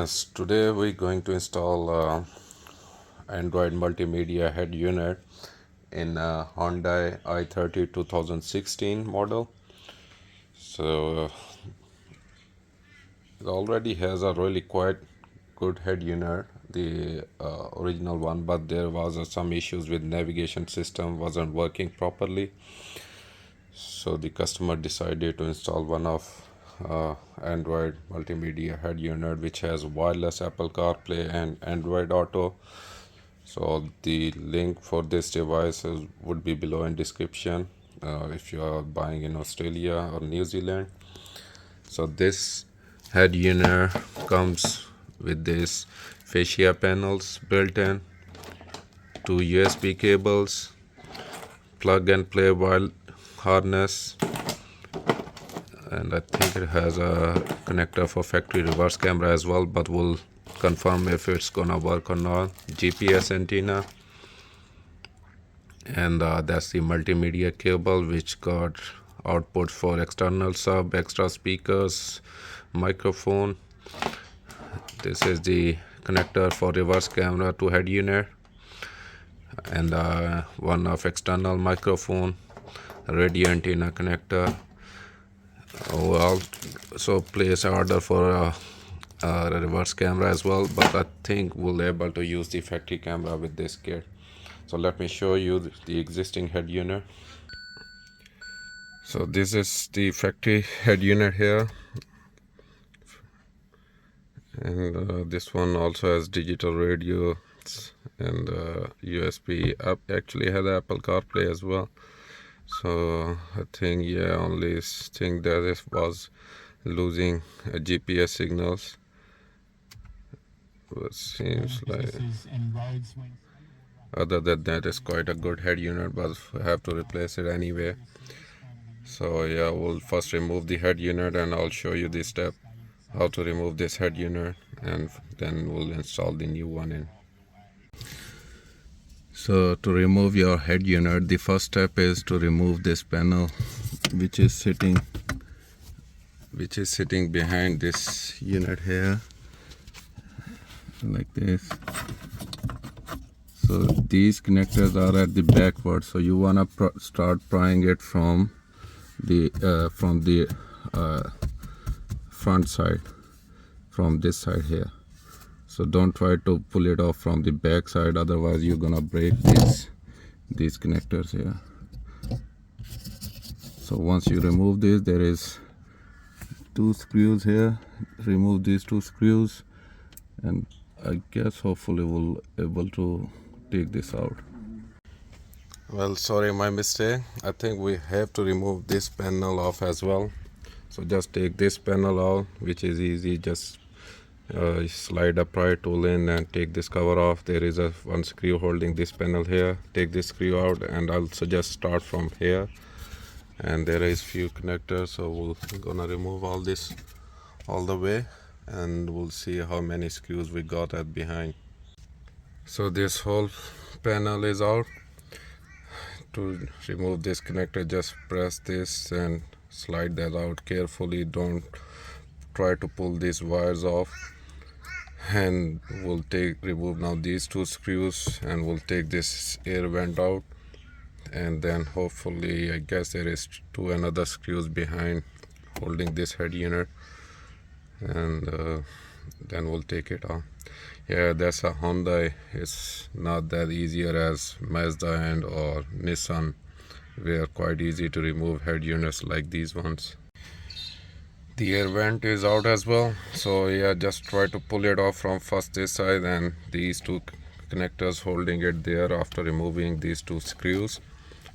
Yes, today we're going to install Android multimedia head unit in Hyundai i30 2016 model. So it already has a really quite good head unit, the original one, but there was some issues with navigation system wasn't working properly. So the customer decided to install one of Android multimedia head unit which has wireless Apple CarPlay and Android Auto. So the link for this device would be below in description if you are buying in Australia or New Zealand. So this head unit comes with this fascia panels built in, two USB cables, plug and play wire harness, and I think it has a connector for factory reverse camera as well, but we'll confirm if it's gonna work or not. GPS antenna, and that's the multimedia cable which got output for external sub, extra speakers, microphone. This is the connector for reverse camera to head unit, and one of external microphone, radio antenna connector. We'll also place an order for a reverse camera as well, but I think we'll able to use the factory camera with this kit. So let me show you the existing head unit. So this is the factory head unit here, and this one also has digital radio and USB. Actually has Apple CarPlay as well. So I think only thing that it was losing GPS signals. But seems like other than that, it's quite a good head unit, but we have to replace it anyway. So we'll first remove the head unit, and I'll show you the step how to remove this head unit, and then we'll install the new one in. So to remove your head unit, the first step is to remove this panel which is sitting behind this unit here, like this. So these connectors are at the backward, so you want to start prying it from the front side, from this side here. So don't try to pull it off from the back side, otherwise you're gonna break these connectors here. So once you remove this, there is two screws here. Remove these two screws, and I guess hopefully we'll able to take this out. Well, sorry, my mistake. I think we have to remove this panel off as well. So just take this panel out, which is easy. Just slide a pry tool in and take this cover off. There is one screw holding this panel here. Take this screw out, and I'll suggest start from here. And there is few connectors, so we're gonna remove all this all the way, and we'll see how many screws we got at behind. So this whole panel is out. To remove this connector, just press this and slide that out carefully. Don't try to pull these wires off. And we'll remove now these two screws, and we'll take this air vent out, and then hopefully, I guess there is another screws behind holding this head unit, and then we'll take it out. That's a Hyundai. It's not that easier as Mazda and or Nissan. They are quite easy to remove head units like these ones. The air vent is out as well, so just try to pull it off from first this side, and these two connectors holding it there after removing these two screws.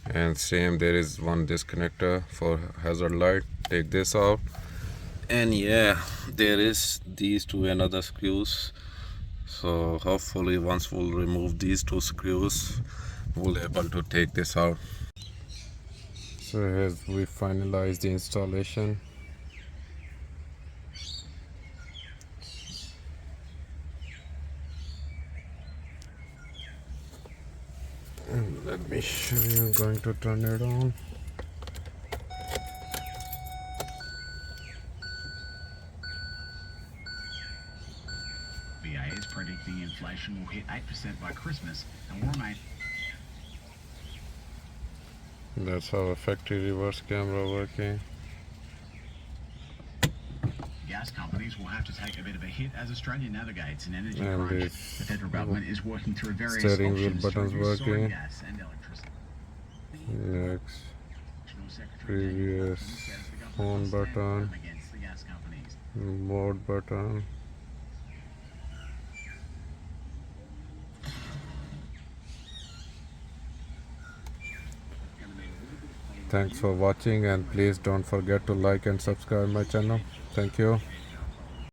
And same, there is one disconnector for hazard light. Take this out, and there is these two another screws. So hopefully once we'll remove these two screws, we'll able to take this out. So as we finalize the installation, and let me show you. I'm going to turn it on. inflation will hit 8% by Christmas and will remain. That's how a factory reverse camera working. Gas companies will have to take a bit of a hit as Australia navigates an energy And crunch. this The federal government is working through various steering wheel options to buttons reduce soaring working. gas and electricity. Next, National Secretary Daniel previous Hawkins says the government phone must stand button, firm against the gas companies. mode button. Thanks for watching, and please don't forget to like and subscribe my channel. Thank you.